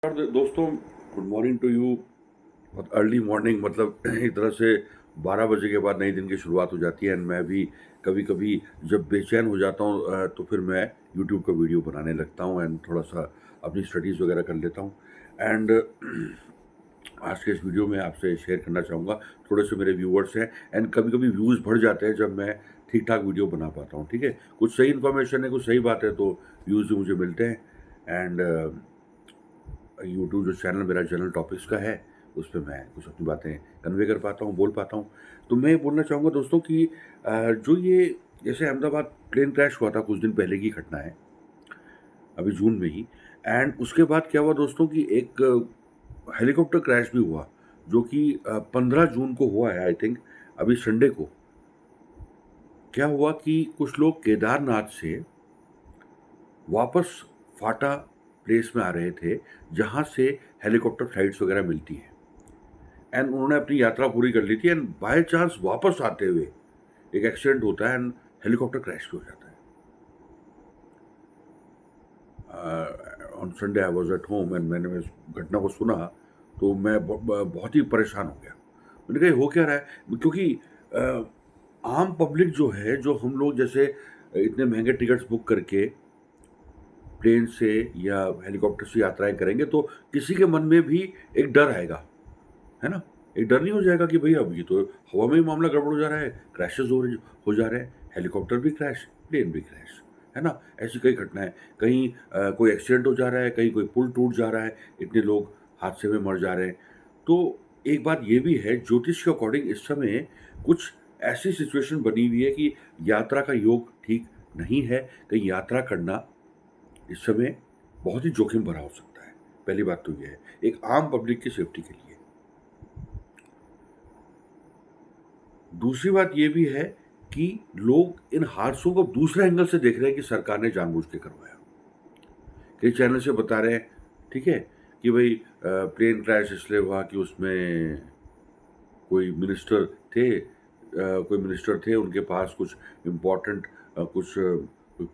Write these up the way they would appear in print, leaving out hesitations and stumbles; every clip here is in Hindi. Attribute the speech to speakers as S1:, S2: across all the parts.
S1: और दोस्तों, गुड मॉर्निंग टू यू। बहुत अर्ली मॉर्निंग, मतलब एक तरह से 12 बजे के बाद नए दिन की शुरुआत हो जाती है। एंड मैं भी कभी कभी जब बेचैन हो जाता हूँ तो फिर मैं यूट्यूब का वीडियो बनाने लगता हूँ एंड थोड़ा सा अपनी स्टडीज़ वगैरह कर लेता हूँ। एंड आज के इस वीडियो में आपसे शेयर करना चाहूँगा। थोड़े से मेरे व्यूअर्स हैं एंड कभी कभी व्यूज़ बढ़ जाते हैं जब मैं ठीक ठाक वीडियो बना पाता हूँ। ठीक है, कुछ सही इन्फॉर्मेशन है, कुछ सही बात है, तो व्यूज़ भी मुझे मिलते हैं। एंड यूट्यूब जो चैनल मेरा जनरल टॉपिक्स का है, उस पे मैं कुछ अपनी बातें कन्वे कर पाता हूँ, बोल पाता हूँ। तो मैं ये बोलना चाहूँगा दोस्तों कि जो ये जैसे अहमदाबाद प्लेन क्रैश हुआ था, कुछ दिन पहले की घटना है, अभी जून में ही। एंड उसके बाद क्या हुआ दोस्तों कि एक हेलीकॉप्टर क्रैश भी हुआ, जो कि 15 जून को हुआ है, आई थिंक अभी संडे को। क्या हुआ कि कुछ लोग केदारनाथ से वापस फाटा प्लेस में आ रहे थे, जहाँ से हेलीकॉप्टर फ्लाइट्स वगैरह मिलती हैं। एंड उन्होंने अपनी यात्रा पूरी कर ली थी एंड बाय चांस वापस आते हुए एक एक्सीडेंट होता है एंड हेलीकॉप्टर क्रैश भी हो जाता है। On Sunday I was at home and मैंने इस घटना को सुना, तो मैं बहुत ही परेशान हो गया। मैंने कहा ये हो क्या रहा है, क्योंकि अ, आम पब्लिक जो है, जो हम लोग जैसे इतने महंगे टिकट्स बुक करके प्लेन से या हेलीकॉप्टर से यात्राएं करेंगे, तो किसी के मन में भी एक डर आएगा, है ना? एक डर नहीं हो जाएगा कि भई अब ये तो हवा में ही मामला गड़बड़ हो जा रहा है, क्रैशेज़ हो जा रहे हैं, हेलीकॉप्टर भी क्रैश, प्लेन भी क्रैश, है ना? ऐसी कई घटनाएँ, कहीं कोई एक्सीडेंट हो जा रहा है, कहीं कोई पुल टूट जा रहा है, इतने लोग हादसे में मर जा रहे हैं। तो एक बात ये भी है, ज्योतिष के अकॉर्डिंग इस समय कुछ ऐसी सिचुएशन बनी हुई है कि यात्रा का योग ठीक नहीं है। कहीं यात्रा करना इस समय बहुत ही जोखिम भरा हो सकता है। पहली बात तो ये है, एक आम पब्लिक की सेफ्टी के लिए। दूसरी बात ये भी है कि लोग इन हादसों को दूसरे एंगल से देख रहे हैं कि सरकार ने जानबूझ के करवाया। कई चैनल से बता रहे हैं, ठीक है, कि भई प्लेन क्रैश इसलिए हुआ कि उसमें कोई मिनिस्टर थे, उनके पास कुछ इम्पोर्टेंट कुछ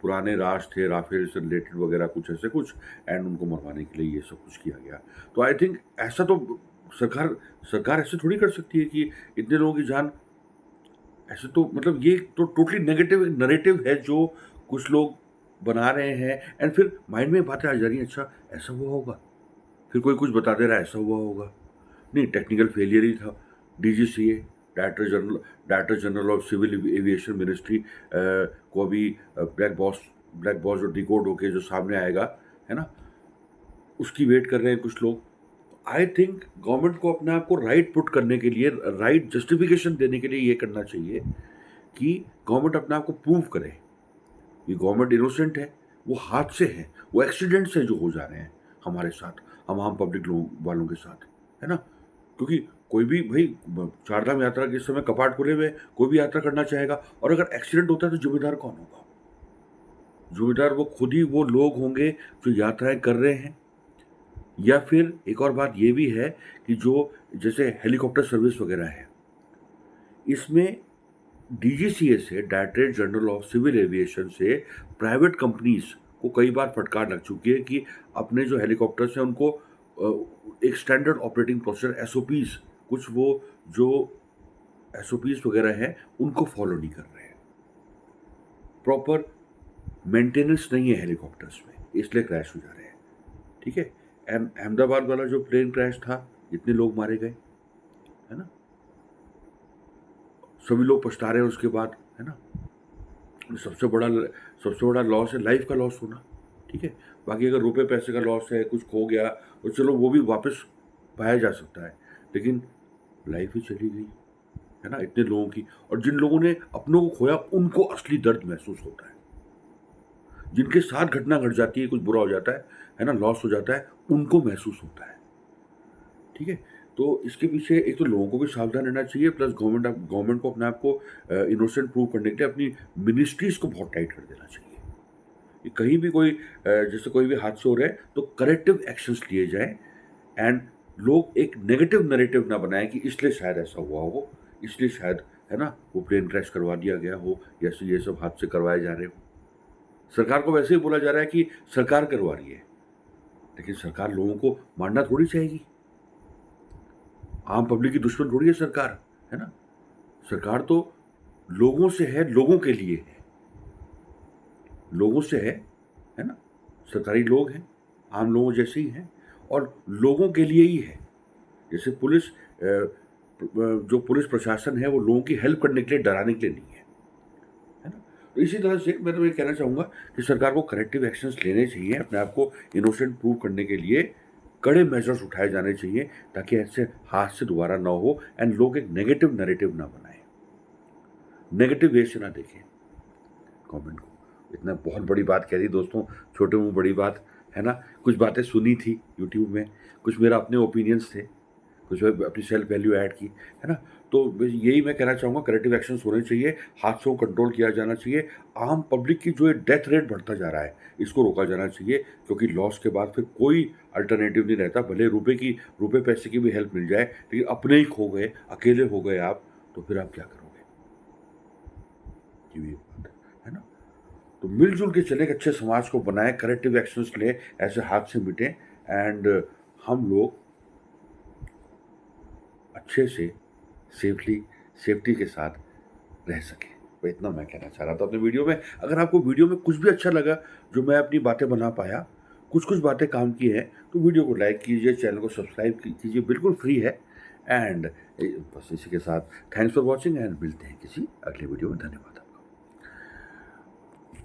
S1: पुराने राज थे, राफेल से रिलेटेड वगैरह कुछ ऐसे कुछ, एंड उनको मरवाने के लिए ये सब कुछ किया गया। तो आई थिंक ऐसा तो सरकार सरकार ऐसे थोड़ी कर सकती है कि इतने लोगों की जान। ऐसे तो मतलब ये तो टोटली नेगेटिव नैरेटिव है जो कुछ लोग बना रहे हैं एंड फिर माइंड में बातें आ जा रही हैं, अच्छा ऐसा हुआ होगा, फिर कोई कुछ बता दे रहा है ऐसा हुआ होगा। नहीं, टेक्निकल फेलियर ही था। DGCA, director general of civil aviation ministry को अभी ब्लैक बॉक्स जो डिकोड होके जो सामने आएगा, है ना, उसकी वेट कर रहे हैं कुछ लोग। आई थिंक गवर्नमेंट को अपने आप को राइट पुट करने के लिए, राइट जस्टिफिकेशन देने के लिए ये करना चाहिए कि गवर्नमेंट अपने आप को प्रूव करे कि गवर्नमेंट इनोसेंट है, वो हादसे हैं, वो एक्सीडेंट्स हैं जो हो जा रहे हैं हमारे साथ, हम आम पब्लिक लोग वालों के साथ, है ना? क्योंकि कोई भी भई चारधाम यात्रा के समय कपाट खुले हुए हैं, कोई भी यात्रा करना चाहेगा, और अगर एक्सीडेंट होता है तो ज़िम्मेदार कौन होगा? ज़िम्मेदार वो खुद ही वो लोग होंगे जो यात्राएँ कर रहे हैं, या फिर एक और बात ये भी है कि जो जैसे हेलीकॉप्टर सर्विस वगैरह है, इसमें डीजीसीए से, directorate general of civil aviation से, प्राइवेट कंपनीज़ को कई बार फटकार लग चुकी है कि अपने जो हेलीकॉप्टर्स हैं उनको एक स्टैंडर्ड ऑपरेटिंग प्रोसीजर एसओपीज़, कुछ वो जो एसओपीज़ वगैरह हैं, उनको फॉलो नहीं कर रहे हैं। प्रॉपर मेंटेनेंस नहीं है हेलीकॉप्टर्स में, इसलिए क्रैश हो जा रहे हैं। ठीक है? अहमदाबाद वाला जो प्लेन क्रैश था, इतने लोग मारे गए, है ना? सभी लोग पछता रहे हैं उसके बाद, है ना? सबसे बड़ा लॉस है लाइफ का लॉस होना, ठीक है? बाकी अगर रुपए पैसे का लॉस है, कुछ खो गया, तो चलो वो भी वापस पाया जा सकता है, लेकिन लाइफ ही चली गई, है ना? इतने लोगों की, और जिन लोगों ने अपनों को खोया, उनको असली दर्द महसूस होता है। जिनके साथ घटना घट जाती है, कुछ बुरा हो जाता है ना? लॉस हो जाता है, उनको महसूस होता है, ठीक है? तो इसके पीछे एक तो लोगों को भी सावधान रहना चाहिए, प्लस गवर्नमेंट को अपने आप को इनोसेंट प्रूव करने के लिए अपनी मिनिस्ट्रीज़ को बहुत टाइट कर देना चाहिए। कि कहीं भी कोई जैसे कोई भी हादसे हो रहे हैं तो करेक्टिव एक्शंस लिए जाएँ, एंड लोग एक नेगेटिव नैरेटिव ना बनाएँ कि इसलिए शायद ऐसा हुआ हो, इसलिए शायद, है ना, वो प्लेन क्रैश करवा दिया गया हो, या ऐसे ये सब हादसे करवाए जा रहे हों। सरकार को वैसे ही बोला जा रहा है कि सरकार करवा रही है, लेकिन सरकार लोगों को मारना थोड़ी चाहेगी। आम पब्लिक की दुश्मन थोड़ी है सरकार, है ना? सरकार तो लोगों से है, लोगों के लिए है। लोगों से है ना? सरकारी लोग हैं, आम लोगों जैसे ही हैं और लोगों के लिए ही है। जैसे पुलिस जो पुलिस प्रशासन है वो लोगों की हेल्प करने के लिए, डराने के लिए नहीं है ना? तो इसी तरह से मैं तो ये कहना चाहूँगा कि सरकार को करेक्टिव एक्शंस लेने चाहिए, अपने आप को इनोसेंट प्रूव करने के लिए कड़े मेजर्स उठाए जाने चाहिए, ताकि ऐसे हादसे दोबारा ना हो एंड लोग एक नेगेटिव नैरेटिव ना बनाएँ, नेगेटिव वे से ना देखें गवर्नमेंट को। इतना बहुत बड़ी बात कह दी दोस्तों, छोटे मुँह बड़ी बात, है ना? कुछ बातें सुनी थी यूट्यूब में, कुछ मेरा अपने ओपिनियंस थे, कुछ अपनी सेल्फ वैल्यू ऐड की, है ना? तो यही मैं कहना चाहूँगा, करेक्टिव एक्शंस होने चाहिए, हादसों को कंट्रोल किया जाना चाहिए। आम पब्लिक की जो ये डेथ रेट बढ़ता जा रहा है, इसको रोका जाना चाहिए, क्योंकि लॉस के बाद फिर कोई अल्टरनेटिव नहीं रहता। भले रुपए पैसे की भी हेल्प मिल जाए, लेकिन अपने ही खो गए, अकेले हो गए आप, तो फिर आप क्या करोगे? ये भी एक बात है ना? तो मिलजुल के चलें, एक अच्छे समाज को बनाएं, करेक्टिव एक्शंस लें, ऐसे हादसे मिटें एंड हम लोग अच्छे से सेफ्टी के साथ रह सकें। तो इतना मैं कहना चाह रहा था अपने वीडियो में। अगर आपको वीडियो में कुछ भी अच्छा लगा, जो मैं अपनी बातें बना पाया, कुछ बातें काम की हैं, तो वीडियो को लाइक कीजिए, चैनल को सब्सक्राइब कीजिए, बिल्कुल फ्री है। एंड बस इसी के साथ थैंक्स फॉर वॉचिंग एंड मिलते हैं किसी अगले वीडियो में। धन्यवाद।